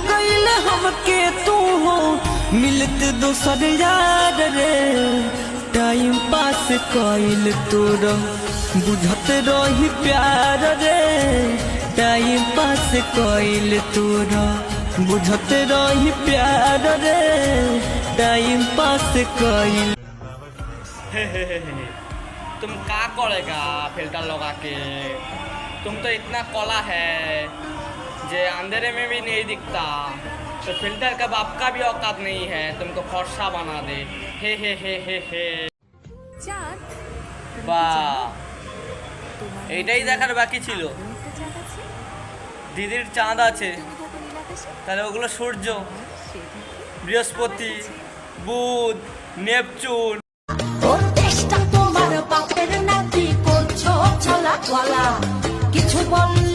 गईल हमके तू हो मिलत दोसर यार रे टाइम पास कइल तोर बुझत रही प्यार रे टाइम पास कइल तोर बुझत रही प्यार रे टाइम पास कइल। तुम क्या करेगा फिल्टर लगा के? तुम तो इतना कला है जे अंधेरे में भी नहीं दिखता, तो फिल्टर का बाप का भी औकात नहीं है तुमको फर्सा बना दे। हे বাহ, এইটাই দেখার বাকি ছিল। দিদির চাঁদ আছে, তাহলে ওগুলো সূর্য, বৃহস্পতি, বুধ, নেপচুন। তোমার বাপের নাতি করছো ছলা কিছু বল